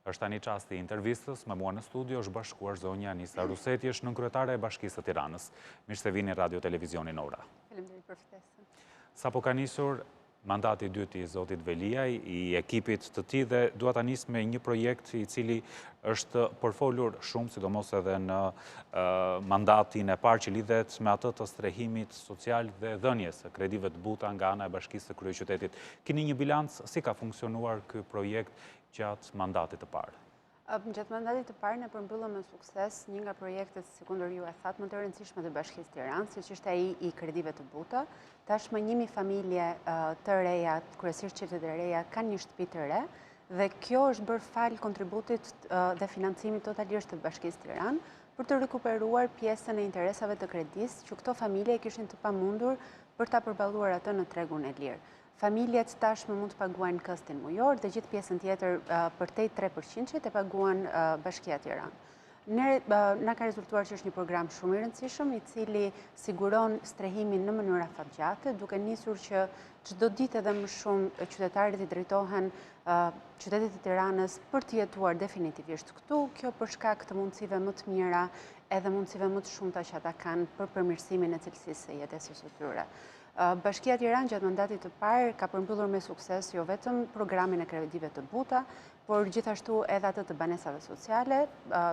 Është tani çasti i intervistës, me mua në studio është bashkuar zonja Anisa Ruseti, është nënkryetarja e bashkisë së Tiranës. Mirë se vini Radio Televizionin Ora. Faleminderit për ftesën. Sapo ka nisur mandati i dytë i zotit Veliaj, i ekipit të tij, dhe dua ta nis me një projekt i cili është përfolur shumë, sidomos edhe në mandatin e parë që lidhet me atë të strehimit social dhe dhënies së kredive të buta nga ana e bashkisë së kryeqytetit. Keni një bilanc si ka funksionuar ky projekt gjatë mandatit të parë? Gjatë mandatit të parë ne përmbyllëm me sukses një nga projektet, si kundër ju e thatë, më të rëndësishme të bashkisë Tiranës, siç ishte ai i kredive të buta. Tashmë 1000 familje të reja, kryesisht qytetet e reja, kanë një shtëpi të re, dhe kjo është bërë fal kontributit dhe financimit totalisht të bashkisë Tiranë për të rikuperuar pjesën e interesave të kredisë që këto familje kishin të pamundur për ta përballuar atë në tregun e lirë. Familjet tashmë mund të paguajnë këstin mujor dhe gjithë pjesën tjetër përtej 3% e paguan Bashkia Tiranë. Na ka rezultuar që është një program shumë i rëndësishëm, i cili siguron strehimin në mënyra afatgjate, duke nisur që çdo ditë edhe më shumë qytetarët i drejtohen qytetit të Tiranës për të jetuar definitivisht këtu, kjo për shkak të mundësive më të mira edhe mundësive më të shumta që ata kanë për përmirësimin e cilësisë së jetesës së tyre. Bashkia Tiranë gjatë mandatit të parë ka përmbyllur me sukses jo vetëm programin e kredive të buta, por gjithashtu edhe atë të banesave sociale.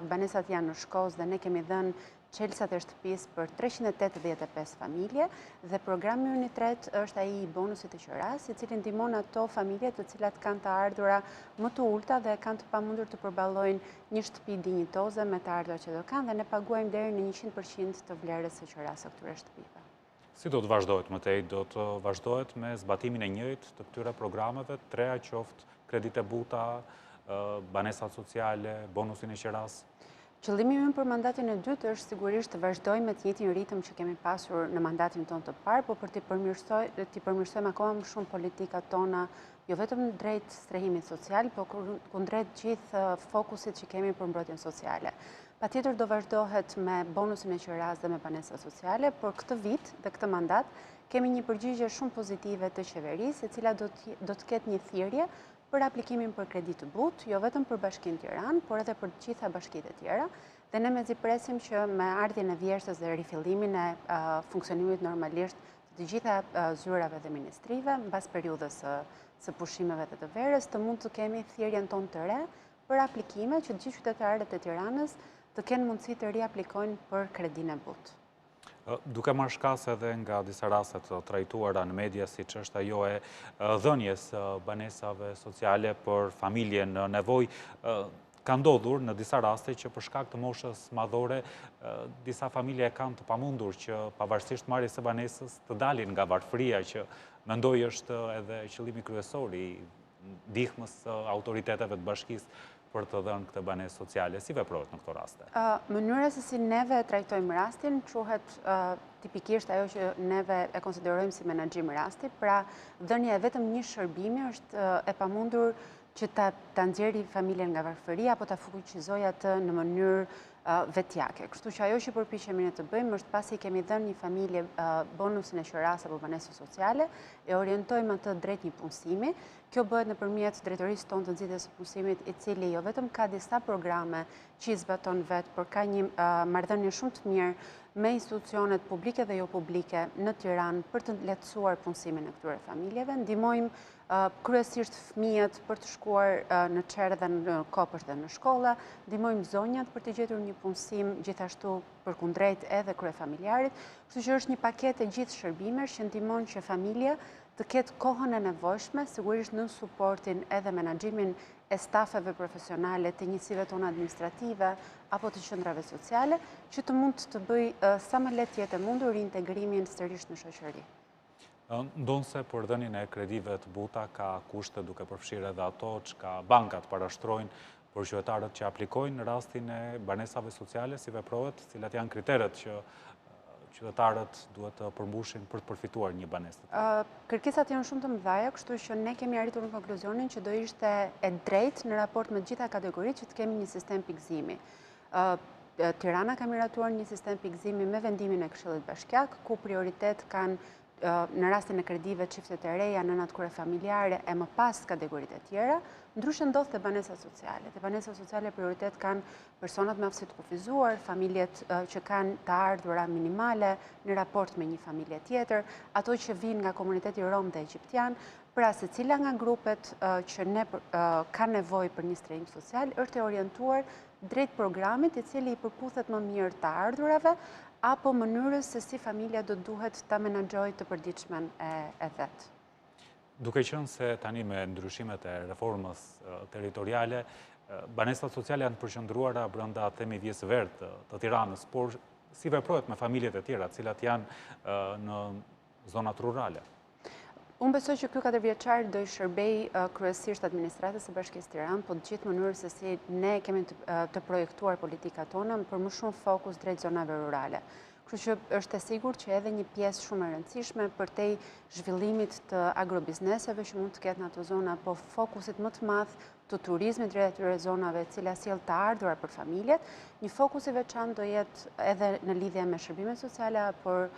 Banesat janë në shkoz dhe ne kemi dhënë çelësat e shtëpisë për 385 familje dhe programi ynë i tretë është ai i bonusit të qeras, i cili ndihmon ato familje të cilat kanë të ardhura më të ulta dhe kanë të pamundur të përballojnë një shtëpi dinjitoze me të ardhurat që do kanë, dhe ne paguajmë deri në 100% të vlerës së qeras së këtyre shtëpive. Si do të vazhdojët më tej? Do të vazhdojët me zbatimin e njëjtë të këtyre programeve, treja qoftë kredite buta, banesat sociale, bonusin e qeras? Qëllimi ynë për mandatin e dytë është sigurisht të vazhdojmë me të njëjtin ritëm që kemi pasur në mandatin tonë të parë, por për t'i përmirësojmë akoma më shumë politikat tona, jo vetëm drejt strehimit social, por kundrejt gjithë fokusit që kemi për mbrojtjen sociale. Patjetër do vazhdohet me bonusin e qeras dhe me banesat sociale, por këtë vit dhe këtë mandat kemi një përgjigje shumë pozitive të qeverisë, e cila do të ketë një thirrje për aplikimin për kreditë të butë, jo vetëm për Bashkinë Tiranë, por edhe për të gjitha bashkitë e tjera. Dhe ne mezi presim që me ardhjen e vjeshtës dhe rifillimin e funksionimit normalisht të gjitha zyrave dhe ministrive, mbas periudhës së pushimeve dhe të verës, të mund të kemi thirrjen tonë të re për aplikime që të gjithë qytetarët e Tiranës të kenë mundësi të riaplikojnë për kredinë e butë. Duke marrë shkas edhe nga disa raste të trajtuara në media, siç është ajo e dhënies banesave sociale për familje në nevojë, ka ndodhur në disa raste që për shkak të moshës madhore disa familje kanë të pamundur që pavarësisht marrjes së banesës të dalin nga varfëria, që mendoj është edhe qëllimi kryesor i ndihmës së autoriteteve të bashkisë për të dhënë këtë banesë sociale. Si veprohet në këto raste? Mënyra se si neve trajtojmë rastin quhet tipikisht ajo që neve e konsiderojmë si menaxhim rasti, pra dhënia e vetëm një shërbimi është e pamundur që ta nxjerrë familjen nga varfëria apo ta fuqizojë atë në mënyrë vetjake. Kështu që ajo që përpiqemi ne të bëjmë është, pasi kemi dhënë një familje bonusin e qeras apo banesën sociale, e orientojmë atë drejt një punësimi. Kjo bëhet nëpërmjet drejtorisë tonë të nxitjes së punësimit, i cili jo vetëm ka disa programe që i zbaton vetë, por ka një marrëdhënie shumë të mirë me institucionet publike dhe jo publike në Tiranë për të lehtësuar punësimin e këtyre familjeve. Ndihmojmë kryesisht fëmijët për të shkuar në çerë dhe në kopësht dhe në shkolla, ndihmojmë zonjat për të gjetur një punësim, gjithashtu përkundrejt edhe kryefamiljarit, kështu që është një paketë e gjithë shërbimesh që ndihmon që familja të ketë kohën e nevojshme, sigurisht në suportin edhe menaxhimin e stafeve profesionale të njësive tona administrative apo të qendrave sociale, që të mund të bëj sa më lehtë jetë mundur reintegrimin sërish në shoqëri. Ndonse për dhënien e kredive të buta ka kushte, duke përfshirë edhe ato që bankat parashtrojnë për qytetarët që aplikojnë në rastin e banesave sociale, si veprohet, cilat janë kriteret që qytetarët duhet të përmbushin për të përfituar një banesë? Kërkesat janë shumë të mëdha, kështu që ne kemi arritur në konkluzionin që do ishte e drejtë në raport me të gjitha kategoritë që të kemi një sistem pikëzimi. Tirana ka miratuar një sistem pikëzimi me vendimin e Këshillit Bashkiak, ku prioritet kanë në rastin e kredive çiftet e reja, nënat kure familjare e më pas kategoritë e tjera, ndryshe ndodh te banesat sociale. Te banesat sociale prioritet kanë personat me aftësi të kufizuar, familjet që kanë të ardhura minimale në raport me një familje tjetër, ato që vinë nga komuniteti rom dhe egjiptian, pra secila nga grupet që ka nevojë për një strehim social është e orientuar drejt programit i cili i përputhet më mirë të ardhurave apo mënyrës se si familja do duhet ta menaxhojë të përditshmen e vet. Duke qenë se tani me ndryshimet e reformës territoriale, banesat sociale janë përqendruara brenda themi vjes verdh të Tiranës, por si veprohet me familjet e tjera, të cilat janë në zonat rurale? Unë besoj që ky 4 vjeçar do i shërbej kryesisht administratës së Bashkisë Tiranë, po të gjithë mënyrës se si ne kemi të projektuar politikat tona për më shumë fokus drejt zonave rurale. Kështu që është e sigurt që edhe një pjesë shumë e rëndësishme përtej zhvillimit të agrobizneseve që mund të ketë në ato zona, po fokusit më të madh të turizmit drejt atyre zonave, e cila sjell të ardhurar për familjet, një fokus i veçantë do jetë edhe në lidhje me shërbimet sociale por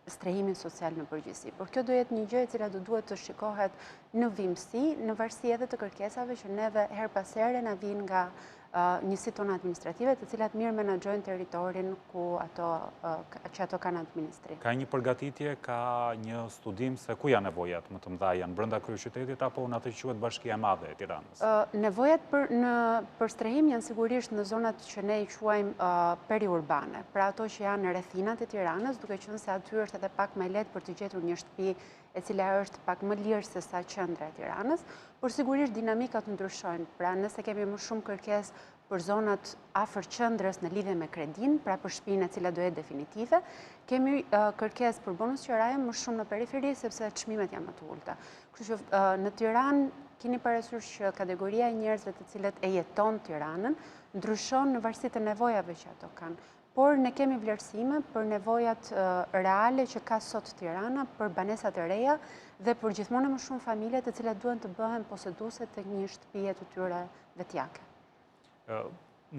strehimin social në përgjithësi. Por kjo do jetë një gjë e cila do duhet të shikohet në vimësi, në varësi edhe të kërkesave që neve her pas here na vijnë nga njësitë tona administrative, të cilat mirë menaxhojnë territorin që ato kanë administrim. Ka një përgatitje, ka një studim se ku janë nevojat më të mëdha, janë brenda kryeqytetit apo në atë që quhet Bashkia e Madhe e Tiranës? Nevojat për strehim janë sigurisht në zonat që ne i quajmë periurbane, pra ato që janë në rrethinat e Tiranës, duke qenë se aty është edhe pak më lehtë për të gjetur një shtëpi e cila është pak më lirë se sa qendra e Tiranës, por sigurisht dinamikat ndryshojnë. Pra nëse kemi më shumë kërkesë për zonat afër qendrës në lidhje me kredin, pra për shtëpinë e cila do jetë definitive, kemi kërkesë për bonus qiraje më shumë në periferi sepse çmimet janë më të ulta. Kështu që në Tiranë keni parasysh që kategoria e njerëzve të cilët e jeton Tiranën ndryshon në varësi të nevojave që ato kanë. Por ne kemi vlerësime për nevojat reale që ka sot Tirana për banesat e reja dhe për gjithmonë më shumë familje të cilat duhen të bëhen poseduese të një shtëpie të tyre vetjake.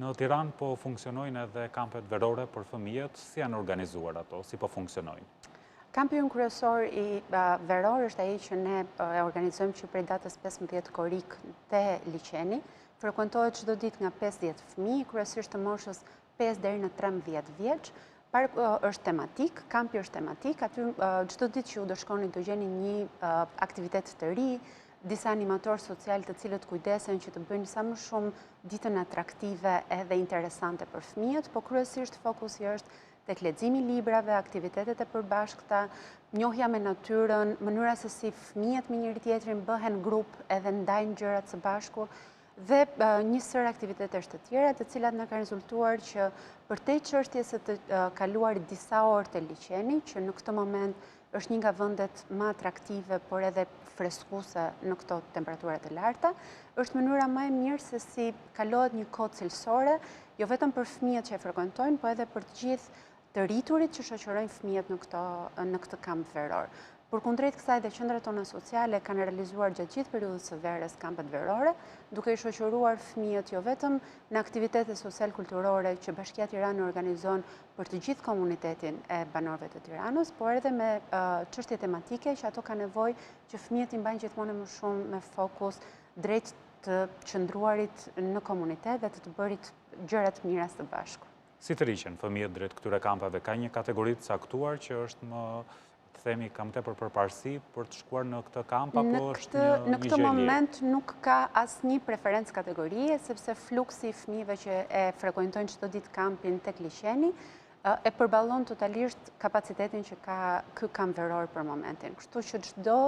Në Tiranë po funksionojnë edhe kampet verore për fëmijët, si janë organizuar ato, si po funksionojnë? Kampi ynë kryesor i veror është ai që ne e organizojmë që prej datës 15 korik te liçeni, frekuentohet çdo ditë nga 50 fëmijë, kryesisht të moshës 5 deri në 13 vjeç. Është tematik, kampi është tematik, aty çdo ditë që u do shkoni do gjeni një aktivitet të ri, disa animatorë social të cilët kujdesen që të bëjnë sa më shumë ditën atraktive edhe interesante për fëmijët, po kryesisht fokusi është tek leximi i librave, aktivitetet e përbashkëta, njohja me natyrën, mënyra se si fëmijët me njëri tjetrin bëhen grup edhe ndajnë gjërat së bashku, dhe një sër aktivitetesh të tjera, të cilat na kanë rezultuar që përtej çështjes së të kaluarit disa orë të liçeni, që në këtë moment është një nga vendet më atraktive, por edhe freskuese në këto temperaturat e larta, është mënyra më e mirë se si kalohet një kohë cilësore, jo vetëm për fëmijët që e frekuentojnë, po edhe për të gjithë të rriturit që shoqërojnë fëmijët në këtë kamp veror. Përkundrejt kësaj dhe qendrat tona sociale kanë realizuar gjatë gjithë periudhës së verës kampet verore, duke i shoqëruar fëmijët jo vetëm në aktivitete social-kulturore që Bashkia e Tiranës organizon për të gjithë komunitetin e banorëve të Tiranës, por edhe me çështje tematike që ato kanë nevojë që fëmijët i mbajnë gjithmonë më shumë me fokus drejt të qëndruarit në komunitet dhe të bërit gjëra të mira së bashku. Si të riqen fëmijët drejt këtyre kampeve? Ka një kategori të caktuar që është më themi kam tepër përparësi për të shkuar në këtë kamp apo është një gjë? Në këtë moment nuk ka asnjë preferencë kategorie, sepse fluksi i fëmijëve që e frekuentojnë çdo ditë kampin tek liçeni e përballon totalisht kapacitetin që ka ky kamp veror për momentin. Kështu që çdo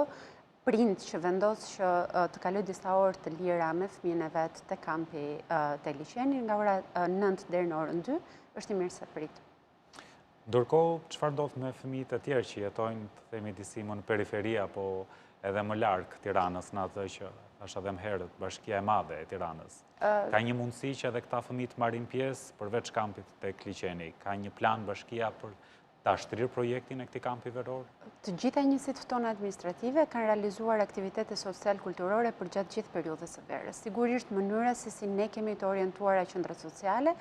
prind që vendos që të kalojë disa orë të lira me fëmijën e vet te kampi te liçeni nga ora 9 deri në orën 2 është i mirë se prit. Ndërkohë, çfarë ndodh me fëmijët e tjerë që jetojnë, të themi disi më në periferi apo edhe më larg Tiranës, në atë që thash edhe më herët, Bashkia e Madhe e Tiranës? Ka një mundësi që edhe këta fëmijë të marrin pjesë përveç kampit tek liçeni? Ka një plan Bashkia për ta shtrirë projektin e këtij kampi veror? Të gjitha njësitë tona administrative kanë realizuar aktivitete social-kulturore për gjatë gjithë periudhës së verës. Sigurisht mënyra se si ne kemi të orientuara qendrat sociale,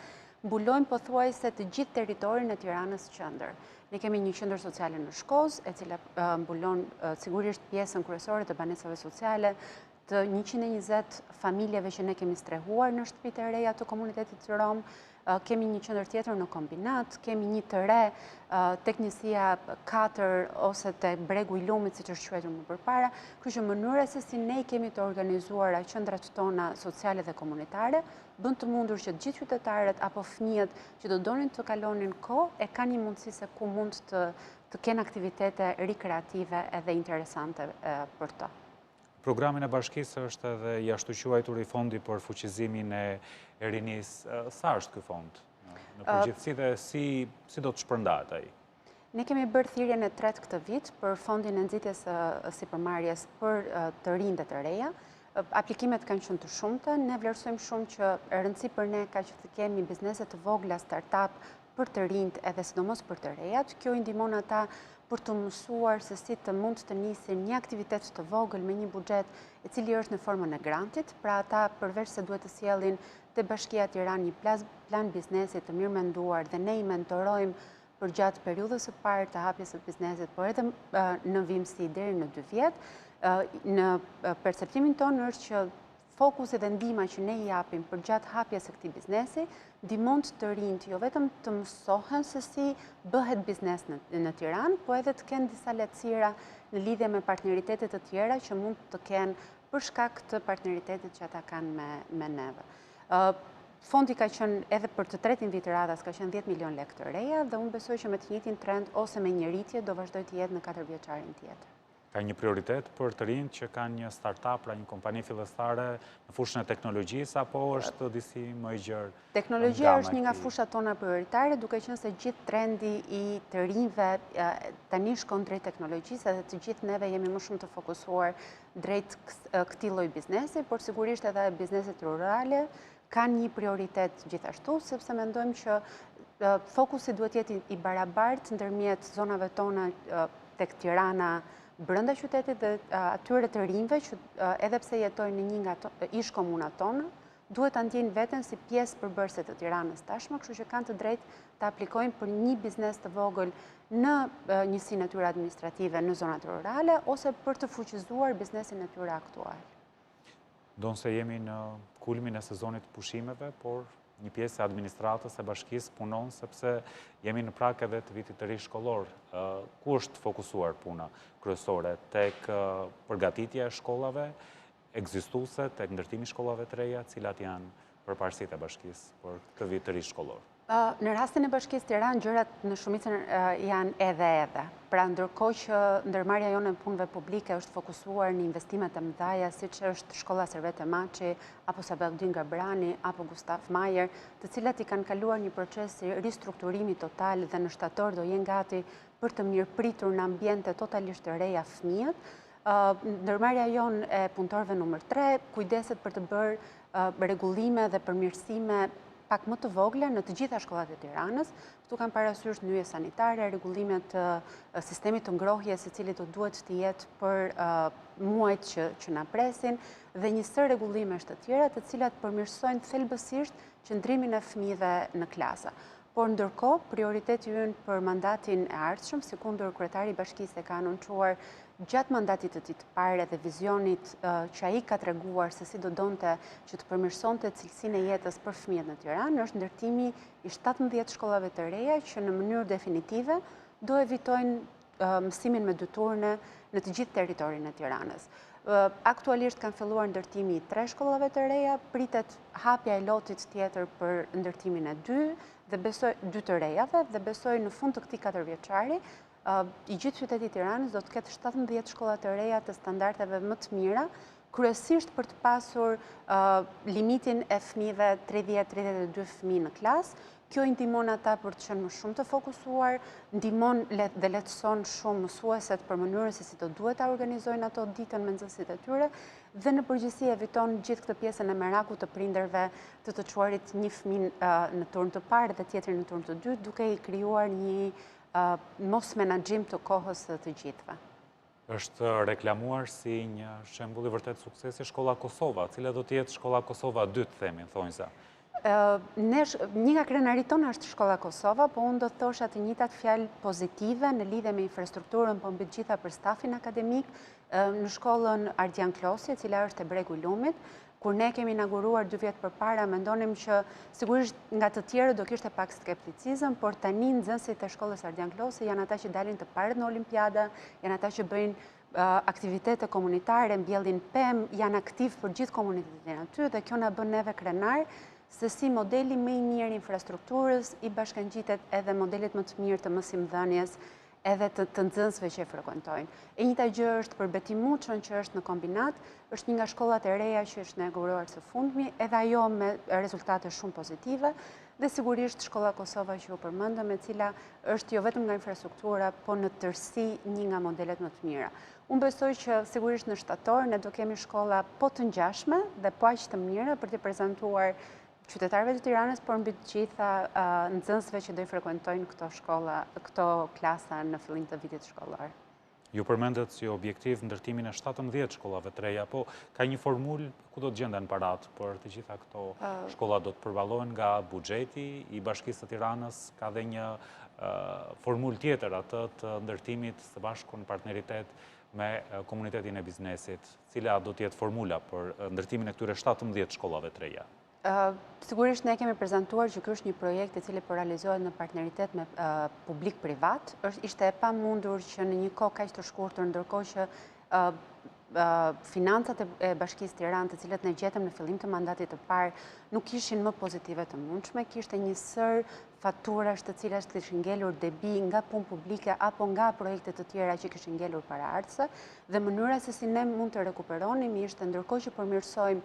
mbulojmë pothuajse të gjithë territorin e Tiranës qendër. Ne kemi një qendër sociale në Shkozë, e cila mbulon sigurisht pjesën kryesore të banesave sociale, të 120 familjeve që ne kemi strehuar në shtëpitë e reja të komunitetit të Rom, kemi një qendër tjetër në kombinat, kemi një të re tek njësia 4 ose te bregu i lumit, siç është quajtur më përpara, kështu që mënyra se si ne kemi të organizuara qendrat tona sociale dhe komunitare bën të mundur që të gjithë qytetarët apo fëmijët që do donin të kalonin kohë e kanë një mundësi se ku mund të kenë aktivitete rekreative edhe interesante për të. Programin e bashkisë është edhe jashtëquajtur i fondi për fuqizimin e rinisë. Sa është ky fond? Në përgjithësi dhe si do të shpërndahet ai? Ne kemi bërë thirrjen e tretë këtë vit për fondin e nxitjes sipërmarrjes për të rinjtë të reja. Aplikimet kanë qenë të shumta, ne vlerësojmë shumë që rëndësi për ne ka që të kemi biznese të vogla, startup për të rinjtë edhe sidomos për të rejat. Kjo i ndihmon ata për të mësuar se si të mund të nisin një aktivitet të vogël me një buxhet i cili është në formën e grantit, pra ata përveç se duhet të sjellin te Bashkia e Tiranës një plan biznesi të mirë menduar dhe ne i mentorojmë për gjatë periudhës së parë të hapjes së biznesit, por edhe në vimësi deri në 2 vjet. Në perceptimin tonë është që fokusi dhe ndihma që ne i japim për gjatë hapjes së këtij biznesi ndihmon të rinjt jo vetëm të mësohen se si bëhet biznes në Tiranë, po edhe të kenë disa lehtësira në lidhje me partneritete të tjera që mund të kenë për shkak të partneritetit që ata kanë me neve. Fondi ka qenë edhe për të tretin vit radhas ka qenë 10 milion lekë të reja dhe unë besoj që me të njëjtin trend ose me një rritje do vazhdoj të jetë në 4 vjeçarin tjetër. Ka një prioritet për të rinjt që kanë një startup, pra një kompani fillestare në fushën e teknologjisë, apo është disi më i gjerë? Teknologjia është një nga fushat tona prioritare, duke qenë se gjithë trendi i të rinjve tani shkon drejt teknologjisë edhe të gjithë neve jemi më shumë të fokusuar drejt këtij lloji biznesi, por sigurisht edhe bizneset rurale kanë një prioritet gjithashtu, sepse mendojmë që fokusi duhet jetë i barabartë ndërmjet zonave tona tek Tirana, brenda qytetit dhe atyre të rinjve që edhe pse jetojnë në një nga ish komunat tona, duhet ta ndjejnë veten si pjesë përbërëse të Tiranës tashmë, kështu që kanë të drejtë të aplikojnë për një biznes të vogël në njësinë e tyre administrative në zonat rurale ose për të fuqizuar biznesin e tyre aktual. Donë se jemi në kulmin e sezonit pushimeve, por një pjesë e administratës e bashkisë punon sepse jemi në prag edhe të vitit të ri shkollor. Ku është fokusuar puna kryesore? Tek përgatitja e shkollave ekzistuese, tek ndërtimi i shkollave të reja, cilat janë përparësitë e bashkisë për këtë vit të ri shkollor? Në rastin e Bashkisë Tiranë, gjërat në shumicën janë edhe. Pra ndërkohë që ndërmarrja jonë e punëve publike është fokusuar në investimet e mëdha, siç është shkolla Servete Maçi, apo Sabaudin Gabrani, apo Gustaf Majer, të cilat i kanë kaluar një proces ristrukturimi total dhe në shtator do jenë gati për të mirëpritur në ambiente totalisht të reja fëmijët. Ndërmarrja jonë e punëtorëve numër 3 kujdeset për të bërë rregullime dhe përmirësime pak më të vogla në të gjitha shkollat e Tiranës. Këtu kanë parasysh nyje sanitare, rregullimet të sistemit të ngrohjes, i cili do duhet të jetë për muajt që na presin, dhe një sër rregullimesh të tjera, të cilat përmirësojnë thelbësisht qëndrimin e fëmijëve në klasa. Por ndërkohë, prioriteti ynë për mandatin e ardhshëm, sikundur kryetari i bashkisë e ka anoncuar gjatë mandatit të tij të parë dhe vizionit që ai ka treguar se si do donte që të përmirësonte cilësinë e jetës për fëmijët në Tiranë, është ndërtimi i 17 shkollave të reja që në mënyrë definitive do evitojnë mësimin me dy turne në të gjithë territorin e Tiranës. Aktualisht kanë filluar ndërtimi i 3 shkollave të reja, pritet hapja e lotit tjetër për ndërtimin e 2 të rejave dhe besoj në fund të këtij 4 vjeçari i gjithë qyteti i Tiranës do të ketë 17 shkolla të reja të standardeve më të mira, kryesisht për të pasur limitin e fëmijëve 30-32 fëmijë në klasë. Kjo i ndihmon ata për të qenë më shumë të fokusuar, ndihmon dhe lehtëson shumë mësueset për mënyrën se si do duhet ta organizojnë ato ditën me nxënësit e tyre dhe në përgjithësi eviton gjithë këtë pjesën e merakut të prindërve të çuarit një fëmijë në turn të parë dhe tjetrin në turn të dytë, duke i krijuar një mos menaxhim të kohës të gjithëve. Është reklamuar si një shembull i vërtet suksesi shkolla Kosova, cila do të jetë shkolla Kosova 2, themin, thonjza. Një nga krenarit tona është Shkolla Kosova, po unë do të thosha të njëjtat fjalë pozitive në lidhje me infrastrukturën, po mbi të gjitha për stafin akademik, në shkollën Ardian Klosi, e cila është e Bregu i Lumit, kur ne kemi inauguruar 2 vjet përpara, mendonim që sigurisht nga të tjerë do kishte pak skepticizëm, por tani nxënësit e shkollës Ardian Klosi janë ata që dalin të parët në Olimpiada, janë ata që bëjnë aktivitete komunitare, mbjellin pemë, janë aktiv për gjithë komunitetin aty dhe kjo na bën neve krenar se si modeli më i mirë infrastrukturës i bashkangjitet edhe modelit më të mirë të mësimdhënies edhe të nxënësve që e frekuentojnë. E njëjta gjë është për Betimuçën që është në kombinat, është një nga shkollat e reja që është inauguruar së fundmi, edhe ajo me rezultate shumë pozitive, dhe sigurisht Shkolla Kosova që u përmendëm, e cila është jo vetëm nga infrastruktura, po në tërësi një nga modelet më të mira. Unë besoj që sigurisht në shtator ne do kemi shkolla po të ngjashme dhe po aq të mira për të prezantuar qytetarëve të Tiranës, por mbi të gjitha nxënësve që do i frekuentojnë këto klasa në fillim të vitit shkollar. Ju përmendet si objektiv ndërtimin e 17 shkollave të reja, po ka një formul ku do të gjenden parat, por të gjitha këto shkolla do të përballohen nga buxheti i Bashkisë së Tiranës, ka dhe një formul tjetër atë të ndërtimit së bashku në partneritet me komunitetin e biznesit, cila do të jetë formula për ndërtimin e këtyre 17 shkollave të reja. Sigurisht ne kemi prezantuar që ky është një projekt i cili po realizohet në partneritet me publik-privat. Ishte e pamundur që në një kohë kaq të shkurtër, ndërkohë që financat e Bashkisë Tiranë, të cilat ne gjetëm në fillim të mandatit të parë, nuk ishin më pozitive të mundshme, kishte një sër faturash të cilat kishin ngelur debi nga punë publike apo nga projekte të tjera që kishin ngelur paraardhëse, dhe mënyra se si ne mund të rekuperonim ishte ndërkohë që përmirësojmë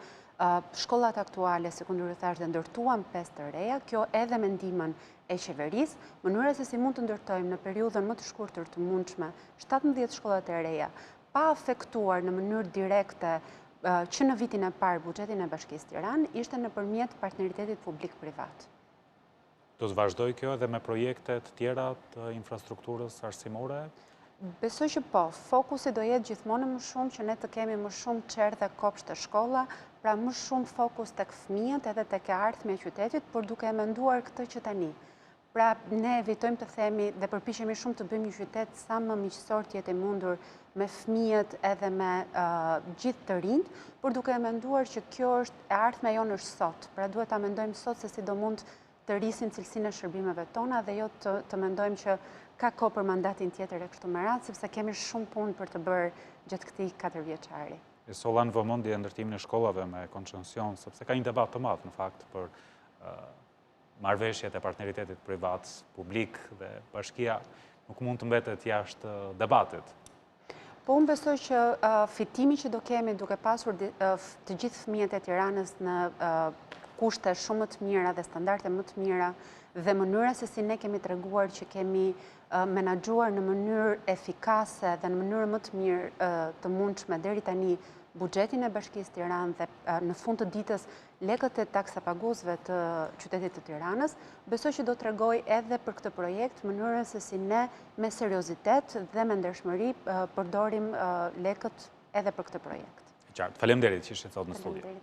shkollat aktuale sekondari dhe ndërtuam 5 të reja, kjo edhe me ndihmën e qeverisë, mënyra se si mund të ndërtojmë në periudhën më të shkurtër të mundshme 17 shkollat e reja, pa afektuar në mënyrë direkte që në vitin e parë buxhetin e Bashkisë Tiranë, ishte nëpërmjet partneritetit publik-privat. Do të vazhdoj kjo edhe me projekte të tjera të infrastrukturës arsimore? Besoj që po, fokusi do jetë gjithmonë më shumë që ne të kemi më shumë çerdhe dhe kopshte shkolla, pra më shumë fokus tek fëmijët edhe tek e ardhmja e qytetit, por duke e menduar këtë që tani. Pra ne evitojmë të themi dhe përpiqemi shumë të bëjmë një qytet sa më miqësor të jetë mundur me fëmijët edhe me gjithë të rinjt, por duke e menduar që kjo është e ardhmja jonë është sot. Pra duhet ta mendojmë sot se si do mund të rrisim cilësinë e shërbimeve tona dhe jo të mendojmë që ka kohë për mandatin tjetër e kështu me radhë, sepse kemi shumë punë për të bërë gjatë këtij 4 vjeçari. Solla në vëmendje ndërtimin e shkollave me koncesion, sepse ka një debat të madh në fakt për marrëveshjet e partneritetit privat, publik dhe bashkia nuk mund të mbetet jashtë debatit. Po unë besoj që fitimi që do kemi duke pasur të gjithë fëmijët e Tiranës në kushte shumë më të mira dhe standarde më të mira dhe mënyra se si ne kemi treguar që kemi menaxhuar në mënyrë efikase dhe në mënyrë më të mirë të mundshme deri tani buxhetin e Bashkisë Tiranë dhe në fund të ditës lekët e taksapaguesve të qytetit të Tiranës, besoj që do t'rregoj edhe për këtë projekt mënyrën se si ne me seriozitet dhe me ndershmëri përdorim lekët edhe për këtë projekt. Qartë. Faleminderit që ishit sot në studio.